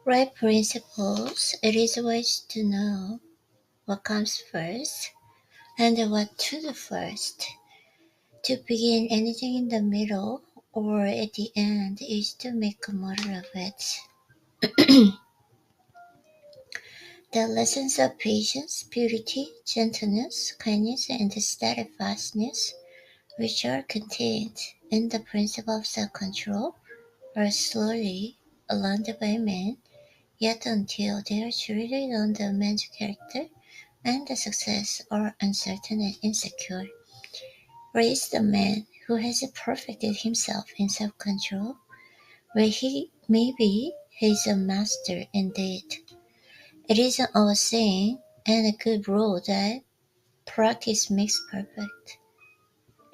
Right principles, it is wise to know what comes first and what to do first. To begin anything in the middle or at the end is to make a model of it. The lessons of patience, purity, gentleness, kindness, and steadfastness, which are contained in the principle of self-control, are slowly learned by men, yet until they are truly on the man's character and the success are uncertain and insecure. Praise the man who has perfected himself in self-control, where he maybe he's a master indeed. It is an old saying and a good rule that practice makes perfect,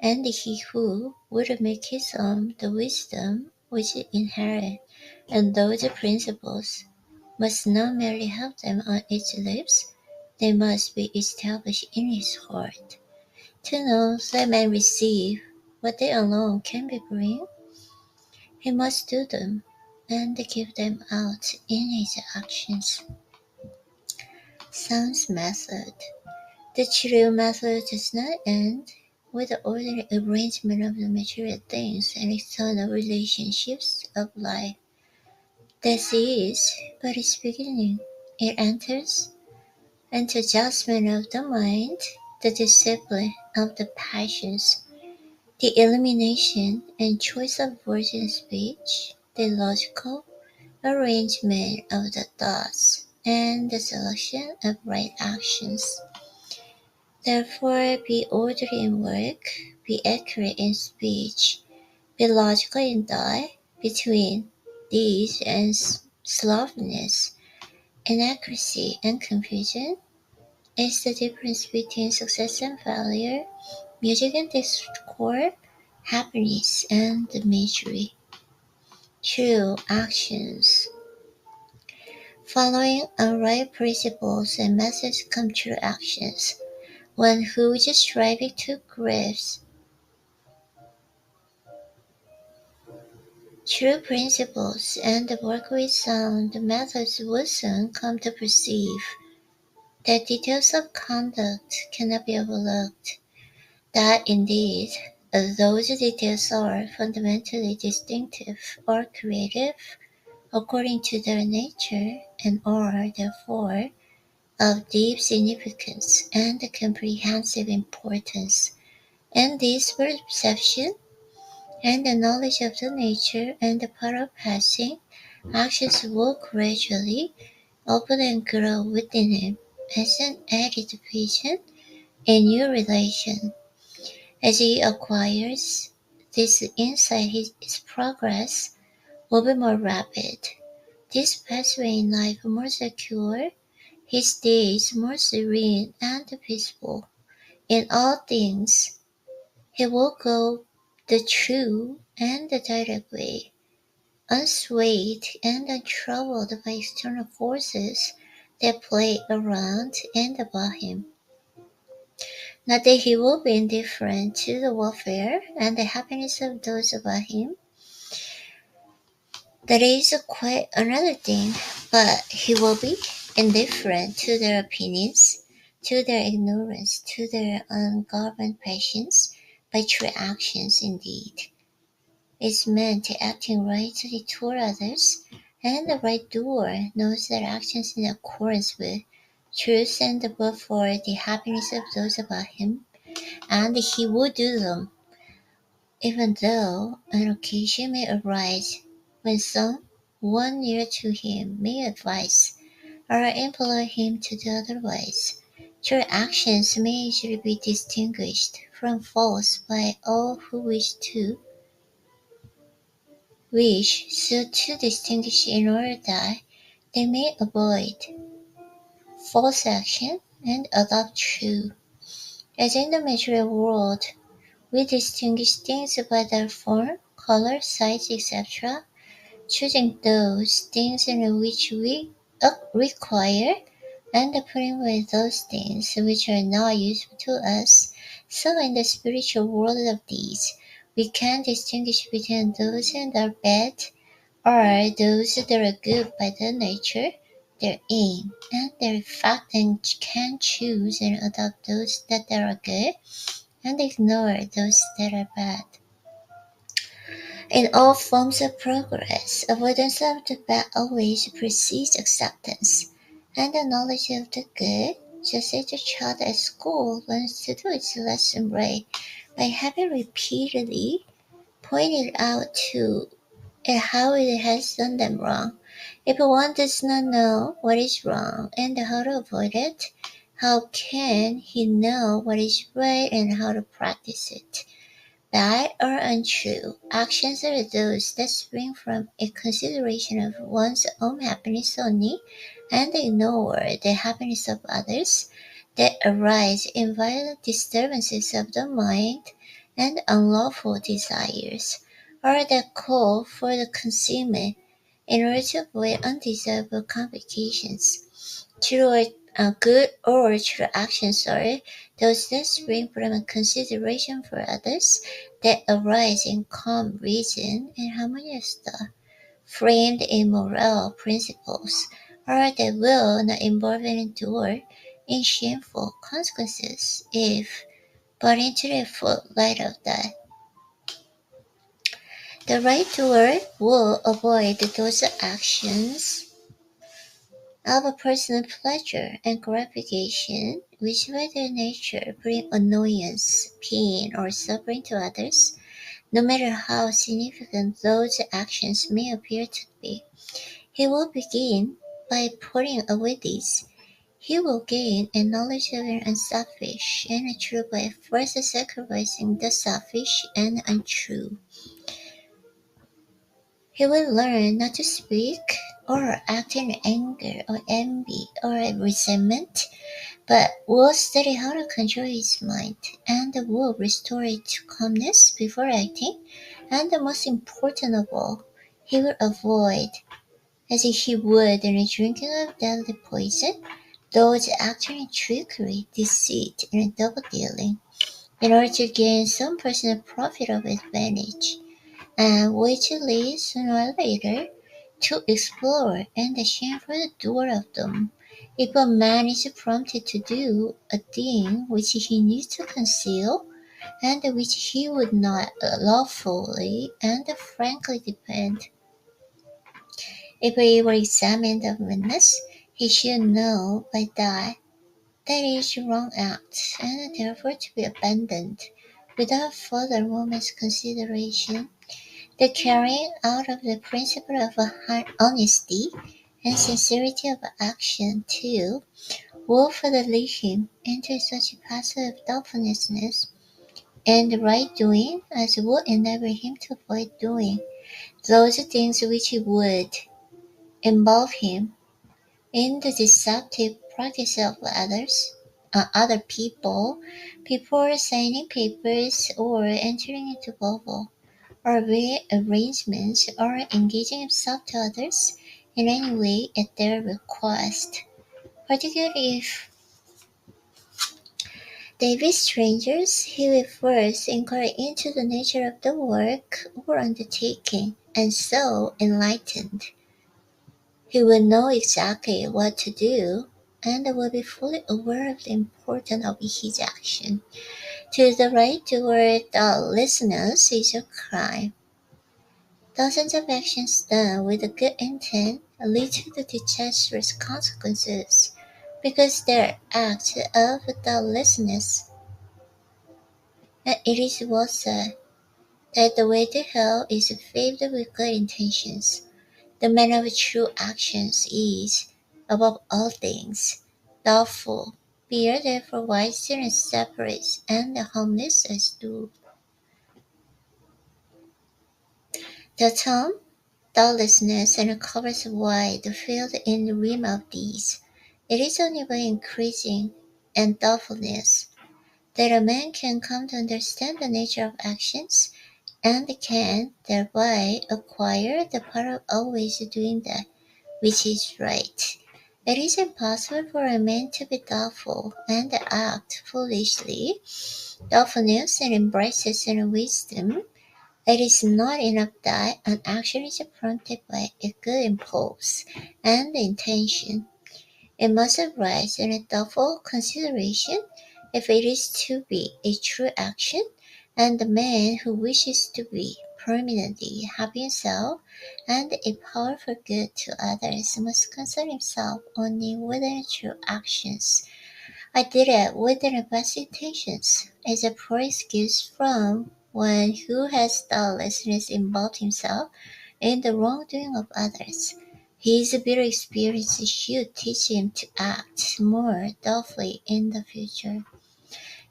and he who would make his own the wisdom which is inherent in those principles must not merely have them on its lips, they must be established in his heart. To know that man receive what they alone can be bring, he must do them and give them out in his actions. Sounds method. The true method does not end with the ordinary arrangement of the material things and external relationships of life. This is but its beginning. It enters into adjustment of the mind, the discipline of the passions, the elimination and choice of words in speech, the logical arrangement of the thoughts, and the selection of right actions. Therefore, be orderly in work, be accurate in speech, be logical in thought. Between these and slowness, inaccuracy, and confusion is the difference between success and failure, music and discord, happiness and misery. True actions. Following right principles and methods come true actions. One who is striving to grasp true principles and work with sound methods will soon come to perceive that details of conduct cannot be overlooked, that indeed those details are fundamentally distinctive or creative according to their nature and are therefore of deep significance and comprehensive importance. And this perception and the knowledge of the nature and the power of passing actions will gradually open and grow within him as an added vision and new relation. As he acquires this insight, his progress will be more rapid, this pathway in life more secure, his days more serene and peaceful. In all things, he will go the true and the direct way, unswayed and untroubled by external forces that play around and about him. Not that he will be indifferent to the welfare and the happiness of those about him. That is quite another thing, but he will be indifferent to their opinions, to their ignorance, to their ungoverned passions, by true actions indeed. Is meant acting rightly toward others, and the right doer knows that actions in accordance with truth and above for the happiness of those about him, and he will do them, even though an occasion may arise when some one near to him may advise or employ him to do otherwise. True actions may easily be distinguished from false by all who wish so to distinguish in order that they may avoid false action and adopt true. As in the material world, we distinguish things by their form, color, size, etc., choosing those things in which we require and putting away those things which are not useful to us. So in the spiritual world of these, we can distinguish between those that are bad are those that are good by their nature, their aim, and their fact and can choose and adopt those that are good and ignore those that are bad. In all forms of progress, avoidance of the bad always precedes acceptance and the knowledge of the good, just as a child at school learns to do its lesson right by having repeatedly pointed out to it how it has done them wrong. If one does not know what is wrong and how to avoid it, how can he know what is right and how to practice it? Bad or untrue actions are those that spring from a consideration of one's own happiness only and ignore the happiness of others, that arise in violent disturbances of the mind and unlawful desires, or that call for the concealment in order to avoid undesirable complications. Good or true actions are those that spring from a consideration for others, that arise in calm reason and harmonious thought, framed in moral principles, or that will not involve and endure in shameful consequences if brought into the full light of that. The right doer will avoid those actions of a personal pleasure and gratification which by their nature bring annoyance, pain, or suffering to others, no matter how significant those actions may appear to be. He will begin by putting away these. He will gain a knowledge of an unselfish and a true by first sacrificing the selfish and untrue. He will learn not to speak or act in anger or envy or resentment, but will study how to control his mind and will restore it to calmness before acting. And the most important of all, he will avoid, as if he would in a drinking of deadly poison, those acting in trickery, deceit, and double dealing, in order to gain some personal profit or advantage, and which leads sooner or later to explore and the shame for the doer of them. If a man is prompted to do a thing which he needs to conceal, and which he would not lawfully and frankly defend, if he were examined of witness, he should know by that it is a wrong act, and therefore to be abandoned without further moment's consideration. The carrying out of the principle of honesty and sincerity of action, too, will further lead him into such a path of thoughtfulness and right doing as will enable him to avoid doing those things which would involve him in the deceptive practice of other people signing papers or entering into bubble or arrangements or engaging himself to others in any way at their request, particularly if they be strangers. He will first inquire into the nature of the work or undertaking, and so enlightened, he will know exactly what to do and will be fully aware of the importance of his action. To the right toward the listeners is a crime. Thousands of actions done with a good intent lead to the disastrous consequences because they are acts of thoughtlessness. And it is well said that the way to hell is paved with good intentions. The man of true actions is, above all things, thoughtful. Be therefore wiser and separate, and harmless as do. The term thoughtlessness and covers wide the field in the rim of these. It is only by increasing in thoughtfulness that a man can come to understand the nature of actions and can thereby acquire the power of always doing that which is right. It is impossible for a man to be thoughtful and act foolishly. Thoughtfulness and embraces and wisdom It is not enough that an action is prompted by a good impulse and intention. It must arise in a thoughtful consideration if it is to be a true action, and the man who wishes to be permanently happy himself and a powerful good to others must concern himself only with the true actions. I did it with the best intentions, is a poor excuse from one who has thoughtlessness involved himself in the wrongdoing of others. His bitter experiences should teach him to act more thoughtfully in the future.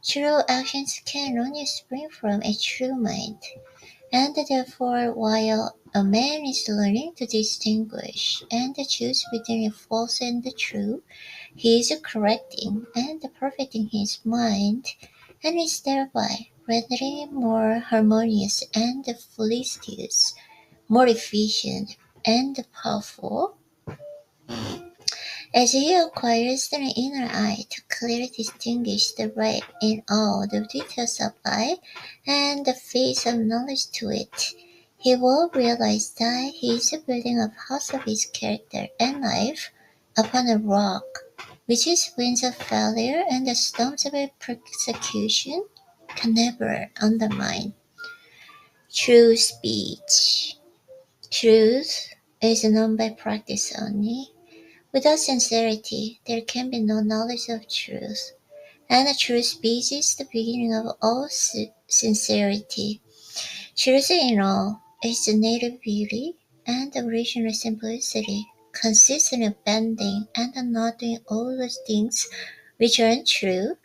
True actions can only spring from a true mind, and therefore, while a man is learning to distinguish and to choose between the false and the true, he is correcting and perfecting his mind, and is thereby rendering it more harmonious and felicitous, more efficient and powerful, as he acquires the inner eye to clearly distinguish the right in all the details of life and the face of knowledge to it. He will realize that he is building a house of his character and life upon a rock, which his winds of failure and the storms of persecution can never undermine. True speech. Truth is known by practice only. Without sincerity, there can be no knowledge of truth, and a true speech is the beginning of all sincerity. Truth in all is the native beauty and the original simplicity, consists in bending and not doing all those things which are untrue,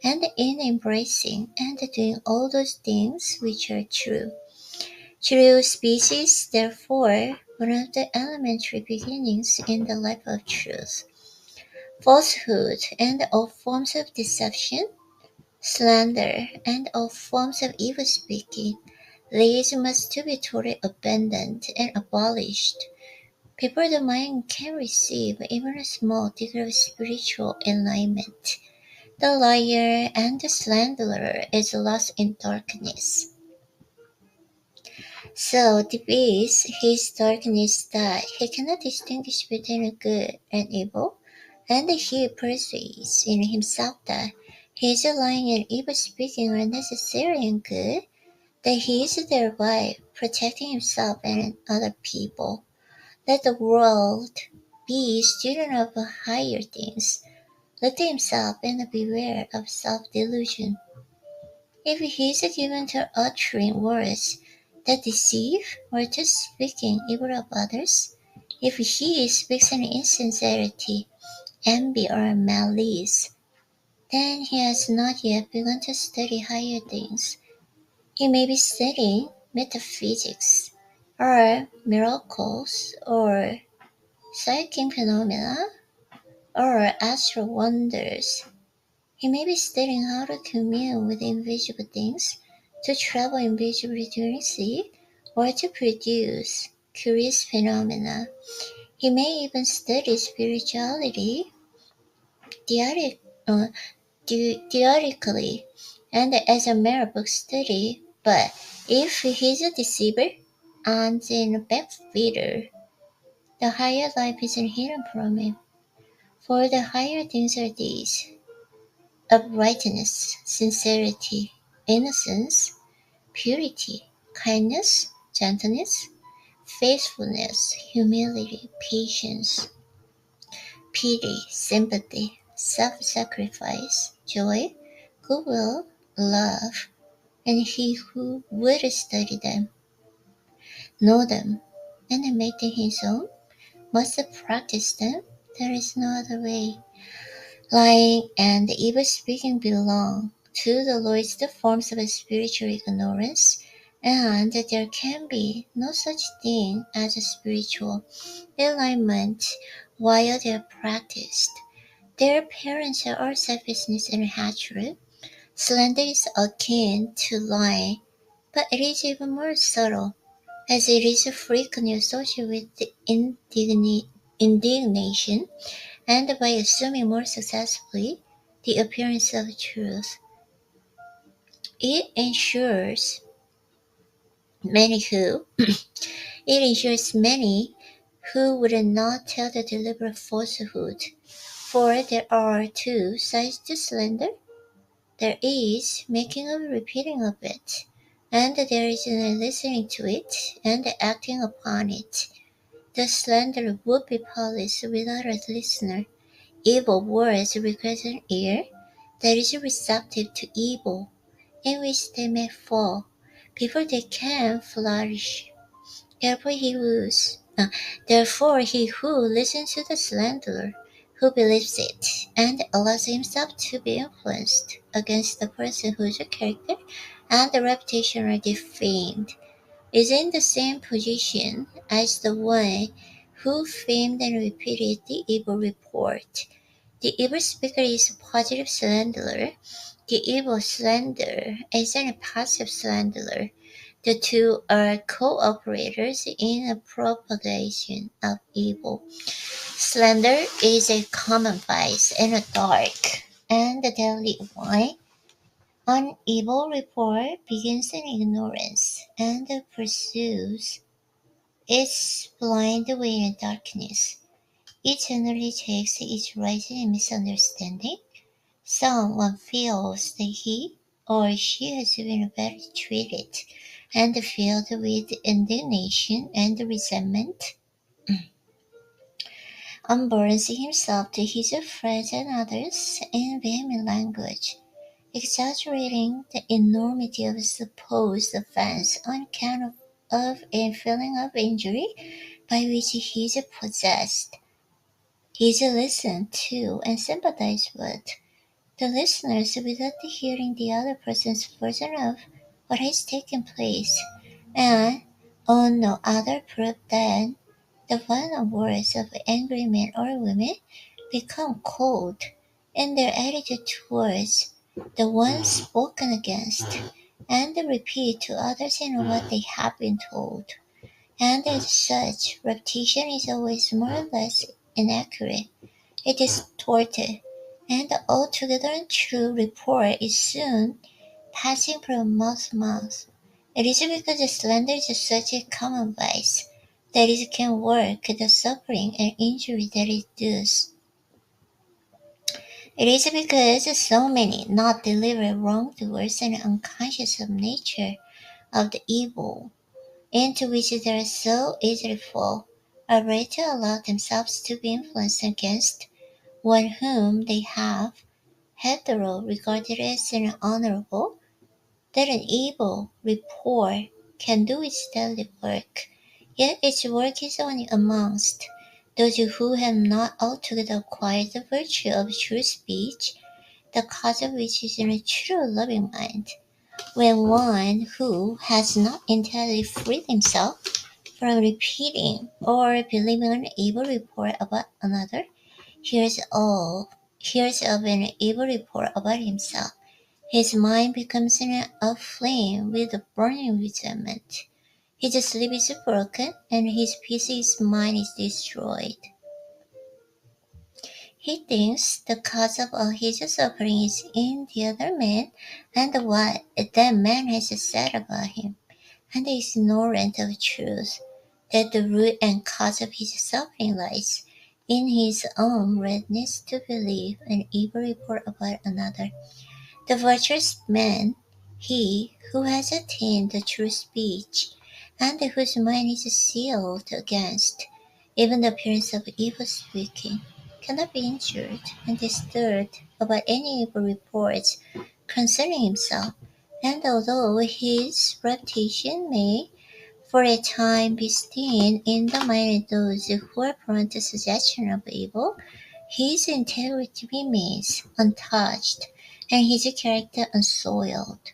and in embracing and doing all those things which are true. True speech is, therefore, one of the elementary beginnings in the life of truth. Falsehood and all forms of deception, slander, and all forms of evil speaking, these must to be totally abandoned and abolished before the mind can receive even a small degree of spiritual enlightenment. The liar and the slanderer is lost in darkness. So deep is his darkness that he cannot distinguish between good and evil, and he perceives in himself that his lying and evil speaking are necessary and good, that he is thereby protecting himself and other people. Let the world be student of higher things. Let himself and beware of self-delusion. If he is given to uttering words that deceive or to speaking evil of others, if he speaks in insincerity, envy, or malice, then he has not yet begun to study higher things. He may be studying metaphysics, or miracles, or psychic phenomena, or astral wonders. He may be studying how to commune with invisible things, to travel invisibly during sleep, or to produce curious phenomena. He may even study spirituality theory, uh, theoretically and as a mere book study, but if he's a deceiver and a backbiter, the higher life is hidden from him. For the higher things are these: uprightness, sincerity, innocence, purity, kindness, gentleness, faithfulness, humility, patience, pity, sympathy, self-sacrifice, joy, goodwill, love, and he who would study them, know them, and make them his own, must practice them. There is no other way. Lying and evil speaking belong to the lowest forms of spiritual ignorance, and there can be no such thing as a spiritual enlightenment while they are practiced. Their appearance are selfishness and hatred. Slander is akin to lying, but it is even more subtle, as it is frequently associated with indignation, and by assuming more successfully the appearance of truth, it ensures Many who, it ensures many who would not tell the deliberate falsehood. For there are two sides to slander. There is making of repeating of it, and there is listening to it and acting upon it. The slander would be polished without a listener. Evil words require an ear that is receptive to evil, in which they may fall before they can flourish. Therefore he who listens to the slanderer, who believes it, and allows himself to be influenced against the person whose character and reputation are defamed, is in the same position as the one who famed and repeated the evil report. The evil speaker is a positive slanderer. The evil slanderer is a passive slanderer. The two are cooperators in the propagation of evil. Slander is a common vice and a dark and deadly one. An evil report begins in ignorance and pursues its blind way in darkness. It generally takes its rise in misunderstanding. Someone feels that he or she has been badly treated and filled with indignation and resentment, unburns himself to his friends and others in vehement language, exaggerating the enormity of supposed offense on account of a feeling of injury by which he is possessed. He is listened to and sympathized with. The listeners, without hearing the other person's version of what has taken place, and on no other proof than the final words of angry men or women, become cold in their attitude towards the one spoken against, and repeat to others what they have been told. And as such, repetition is always more or less inaccurate. It is distorted, and the altogether untrue report is soon passing from mouth to mouth. It is because slander is such a common vice that it can work the suffering and injury that it does. It is because so many not deliberate wrongdoers and unconscious of nature of the evil into which they are so easily fall are ready to allow themselves to be influenced against one whom they have hitherto regarded as an honorable, that an evil report can do its daily work, yet its work is only amongst those who have not altogether acquired the virtue of true speech, the cause of which is in a true loving mind. When one who has not entirely freed himself from repeating or believing an evil report about another, hears of an evil report about himself, his mind becomes aflame with burning resentment. His sleep is broken, and his peace of mind is destroyed. He thinks the cause of all his suffering is in the other man and what that man has said about him, and is ignorant of truth, that the root and cause of his suffering lies in his own readiness to believe an evil report about another. The virtuous man, he who has attained the true speech, and whose mind is sealed against even the appearance of evil speaking, cannot be injured and disturbed about any evil reports concerning himself, and although his reputation may for a time be stained in the mind of those who are prone to suggestion of evil, his integrity remains untouched and his character unsoiled.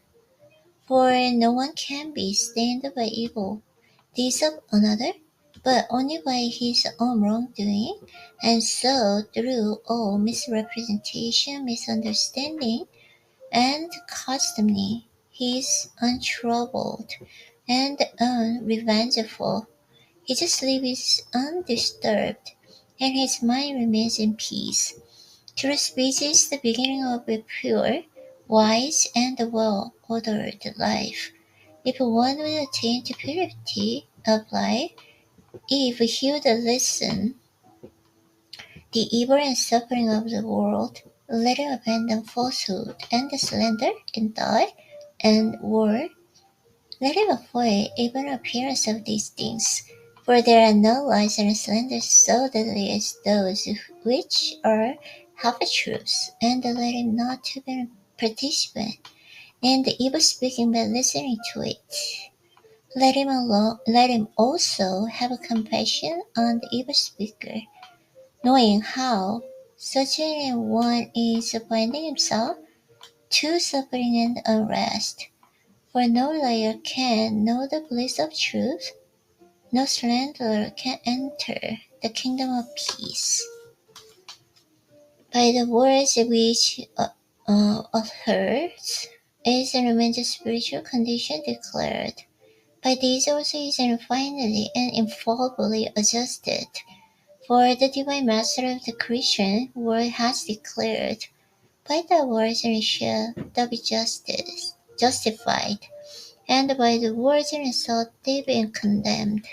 For no one can be stained by evil deeds of another, but only by his own wrongdoing, and so through all misrepresentation, misunderstanding, and calumny he is untroubled and unrevengeful. His sleep is undisturbed, and his mind remains in peace. True speech is the beginning of a pure, wise, and well-ordered life. If one would attain to purity of life, if he would lessen the evil and suffering of the world, let him abandon falsehood and slander and die and war. Let him avoid even appearance of these things, for there are no lies and slanders so deadly as those which are half-truths, and let him not to be a participant in the evil speaking by listening to it. Let him also have compassion on the evil speaker, knowing how such an one is binding himself to suffering and unrest. For no liar can know the bliss of truth, no slanderer can enter the kingdom of peace. By the words which authors is and remains a spiritual condition declared. By these also is finally and infallibly adjusted. For the divine master of the Christian world has declared, by the words shall thou be justified, and by the words shalt thou be condemned.